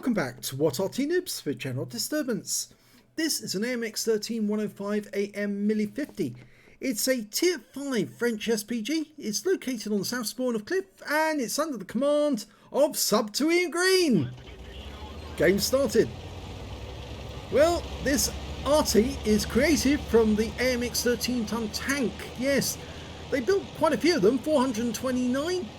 Welcome back to What Arty Noobs for General Disturbance. This is an AMX 13105 AM Milli 50. It's a Tier 5 French SPG. It's located on the south spawn of Cliff and it's under the command of Sub to Ian Green. Game started. Well, this Arty is created from the AMX 13-ton tank. Yes, they built quite a few of them, 429.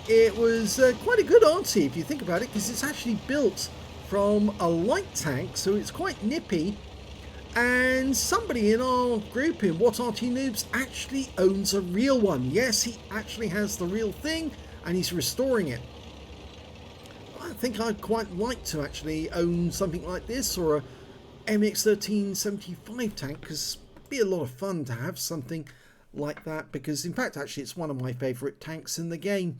It was quite a good Arty if you think about it, because it's actually built from a light tank, so it's quite nippy. And somebody in our group in What Arty Noobs actually owns a real one. Yes, he actually has the real thing and he's restoring it. I think I'd quite like to actually own something like this, or a MX 1375 tank, because it'd be a lot of fun to have something like that, because in fact actually it's one of my favourite tanks in the game.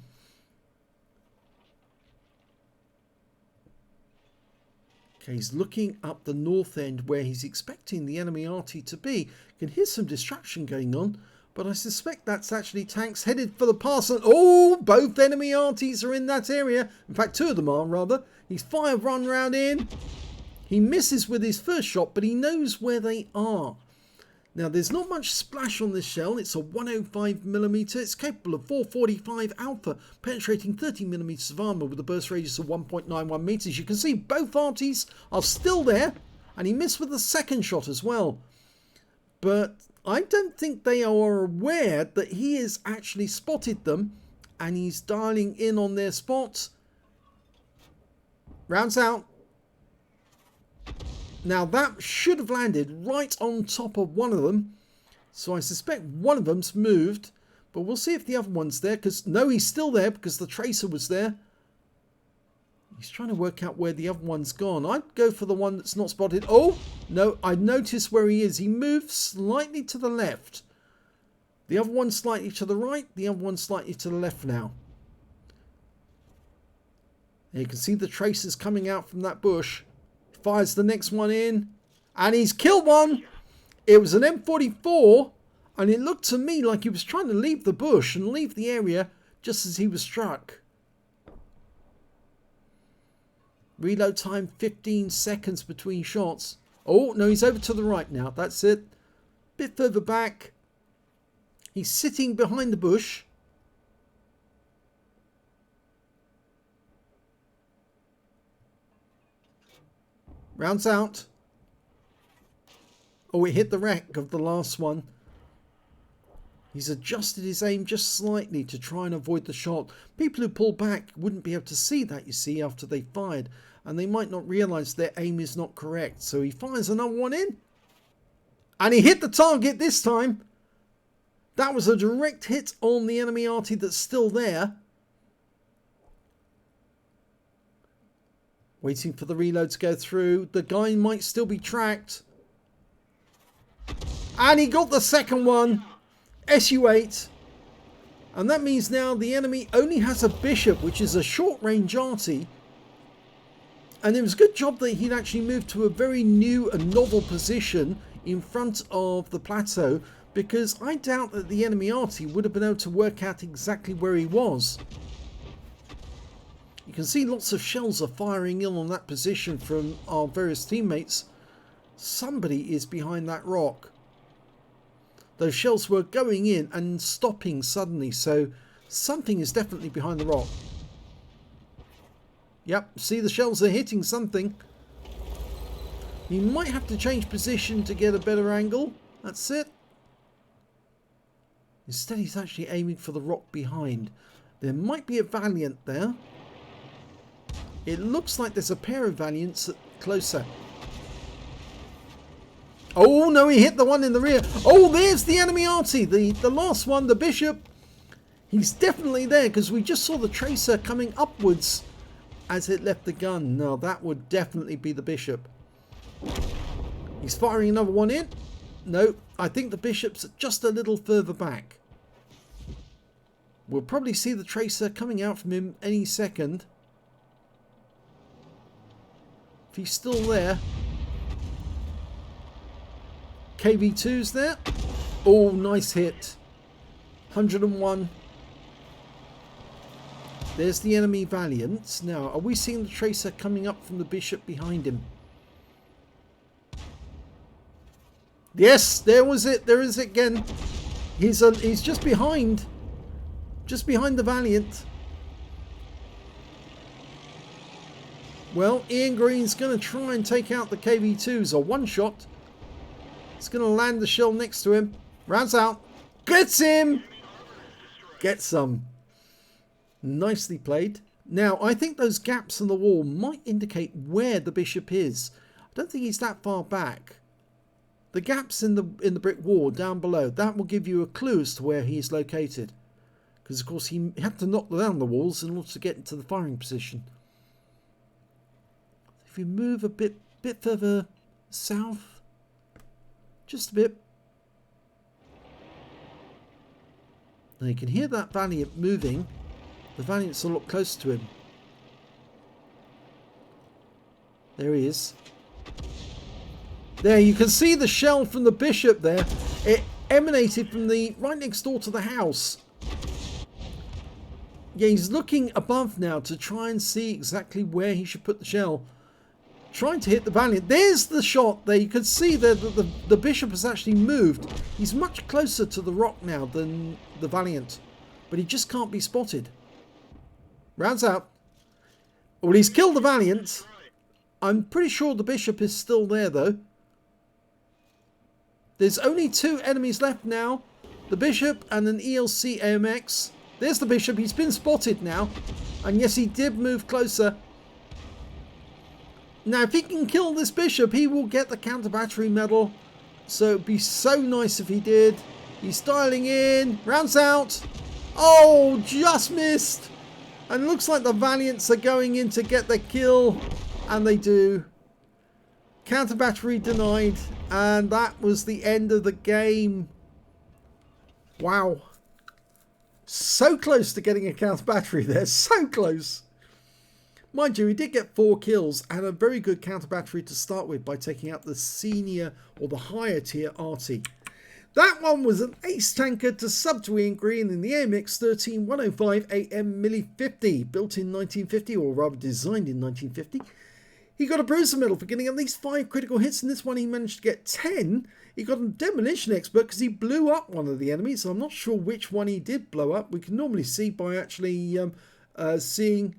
Okay, he's looking up the north end where he's expecting the enemy Arty to be. You can hear some distraction going on, but I suspect that's actually tanks headed for the pass. And oh, both enemy Artys are in that area. In fact, two of them are, rather. He's fired one round in. He misses with his first shot, but he knows where they are. Now, there's not much splash on this shell. It's a 105mm. It's capable of 445 alpha, penetrating 30mm of armor with a burst radius of 1.91 meters. You can see both Artys are still there, and he missed with the second shot as well. But I don't think they are aware that he has actually spotted them, and he's dialing in on their spot. Rounds out. Now that should have landed right on top of one of them. So I suspect one of them's moved. But we'll see if the other one's there. Because no, he's still there because the tracer was there. He's trying to work out where the other one's gone. I'd go for the one that's not spotted. Oh, no, I noticed where he is. He moved slightly to the left. The other one's slightly to the right. The other one's slightly to the left now. And you can see the tracers coming out from that bush. Fires the next one in, and he's killed one. It was an M44, and it looked to me like he was trying to leave the bush and leave the area just as he was struck. Reload time 15 seconds between shots. Oh no, he's over to the right now. That's it. Bit further back. He's sitting behind the bush. Rounds out. Oh, it hit the wreck of the last one. He's adjusted his aim just slightly to try and avoid the shot. People who pull back wouldn't be able to see that, you see, after they fired. And they might not realise their aim is not correct. So he fires another one in. And he hit the target this time. That was a direct hit on the enemy Arty that's still there. Waiting for the reload to go through. The guy might still be tracked. And he got the second one. SU8. And that means now the enemy only has a bishop, which is a short range Arty. And it was a good job that he'd actually moved to a very new and novel position in front of the plateau, because I doubt that the enemy Arty would have been able to work out exactly where he was. You can see lots of shells are firing in on that position from our various teammates. Somebody is behind that rock. Those shells were going in and stopping suddenly, so something is definitely behind the rock. Yep, see, the shells are hitting something. He might have to change position to get a better angle. That's it. Instead, he's actually aiming for the rock behind. There might be a Valiant there. It looks like there's a pair of Valiants closer. Oh no, he hit the one in the rear. Oh, there's the enemy Arty, the last one, the bishop. He's definitely there, because we just saw the tracer coming upwards as it left the gun. Now that would definitely be the bishop. He's firing another one in. No, I think the bishop's just a little further back. We'll probably see the tracer coming out from him any second. If he's still there. KV2's there. Oh, nice hit. 101. There's the enemy Valiant. Now, are we seeing the tracer coming up from the bishop behind him? Yes, there was it. There is it again. He's just behind. Just behind the Valiant. Well, Ian Green's going to try and take out the KV2s. A one shot. He's going to land the shell next to him. Rounds out. Gets him. Get some. Nicely played. Now, I think those gaps in the wall might indicate where the bishop is. I don't think he's that far back. The gaps in the brick wall down below, that will give you a clue as to where he is located. Because, of course, he had to knock down the walls in order to get into the firing position. If you move a bit further south, just a bit. Now you can hear that Valiant moving. The Valiant's a lot closer to him. There he is. There, you can see the shell from the bishop there. It emanated from the right next door to the house. Yeah, he's looking above now to try and see exactly where he should put the shell. Trying to hit the Valiant. There's the shot there. You can see there that the bishop has actually moved. He's much closer to the rock now than the Valiant. But he just can't be spotted. Rounds out. Well, he's killed the Valiant. I'm pretty sure the bishop is still there, though. There's only two enemies left now. The bishop and an ELC AMX. There's the bishop. He's been spotted now. And yes, he did move closer. Now, if he can kill this bishop, he will get the counter battery medal. So it'd be so nice if he did. He's dialing in. Rounds out. Oh, just missed. And it looks like the Valiants are going in to get the kill. And they do. Counter battery denied. And that was the end of the game. Wow. So close to getting a counter battery there. So close. Mind you, he did get 4 kills and a very good counter battery to start with by taking out the senior or the higher tier Arty. That one was an ace tanker to sub to Ian Green in the AMX 13105 AM Milli 50, built in 1950, or rather designed in 1950. He got a bruiser medal for getting at least 5 critical hits. In this one he managed to get 10. He got a demolition expert because he blew up one of the enemies. So I'm not sure which one he did blow up. We can normally see by actually seeing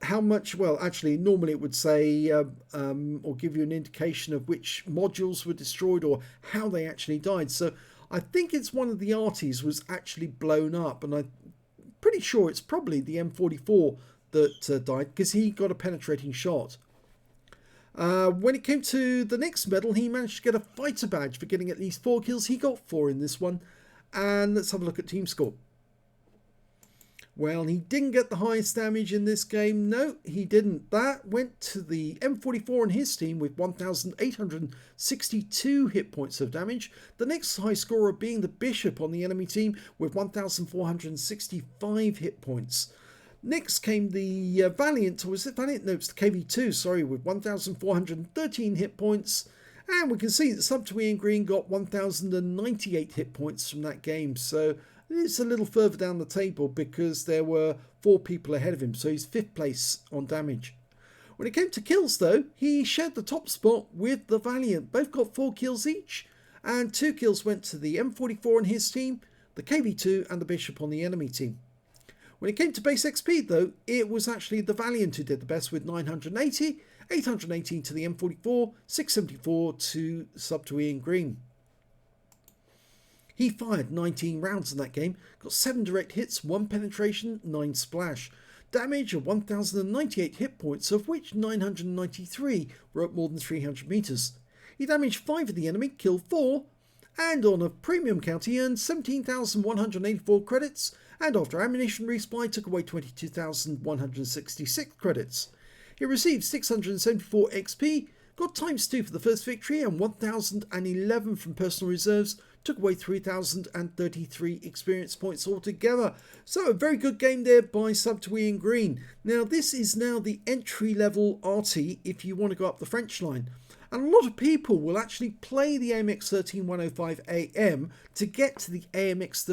how much, well, actually normally it would say or give you an indication of which modules were destroyed or how they actually died. So I think it's one of the Artys was actually blown up, and I'm pretty sure it's probably the M44 that died because he got a penetrating shot. When it came to the next medal, he managed to get a fighter badge for getting at least 4 kills. He got 4 in this one. And let's have a look at team score. Well, he didn't get the highest damage in this game. No, he didn't. That went to the M44 and his team with 1,862 hit points of damage. The next high scorer being the Bishop on the enemy team with 1,465 hit points. Next came the Valiant, or was it Valiant? No, it's the KV2, sorry, with 1,413 hit points. And we can see that sub to Ian Green got 1,098 hit points from that game. So it's a little further down the table because there were 4 people ahead of him. So he's 5th place on damage. When it came to kills, though, he shared the top spot with the Valiant. Both got 4 kills each. And 2 kills went to the M44 and his team, the KV2 and the Bishop on the enemy team. When it came to base XP, though, it was actually the Valiant who did the best with 980, 818 to the M44, 674 to sub to Ian Green. He fired 19 rounds in that game, got 7 direct hits, 1 penetration, 9 splash. Damage of 1,098 hit points, of which 993 were at more than 300 meters. He damaged 5 of the enemy, killed 4, and on a premium count he earned 17,184 credits, and after ammunition resupply took away 22,166 credits. He received 674 XP, got ×2 for the first victory, and 1,011 from personal reserves, took away 3,033 experience points altogether. So a very good game there by sub to Ian Green. Now this is now the entry level Arty if you want to go up the French line. And a lot of people will actually play the AMX 13105AM to get to the AMX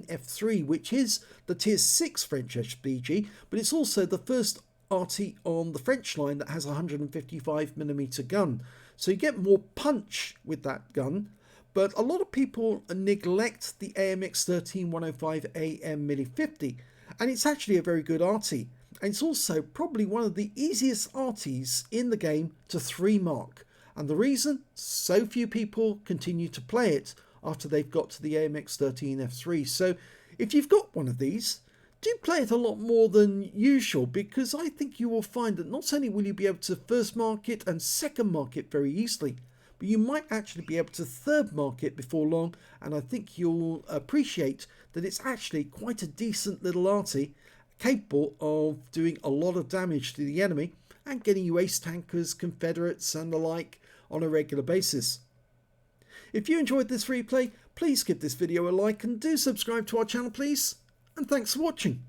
13F3, which is the Tier 6 French SPG, but it's also the first Arty on the French line that has a 155mm gun. So you get more punch with that gun, but a lot of people neglect the AMX 13105AM Mili50, and it's actually a very good Arty. And it's also probably one of the easiest Arties in the game to 3-mark. And the reason so few people continue to play it after they've got to the AMX 13F3. So if you've got one of these, do play it a lot more than usual, because I think you will find that not only will you be able to 1st mark it and 2nd mark it very easily, but you might actually be able to 3rd mark it before long, and I think you'll appreciate that it's actually quite a decent little Arty, capable of doing a lot of damage to the enemy and getting you ace tankers, Confederates and the like on a regular basis. If you enjoyed this replay, please give this video a like and do subscribe to our channel please, and thanks for watching.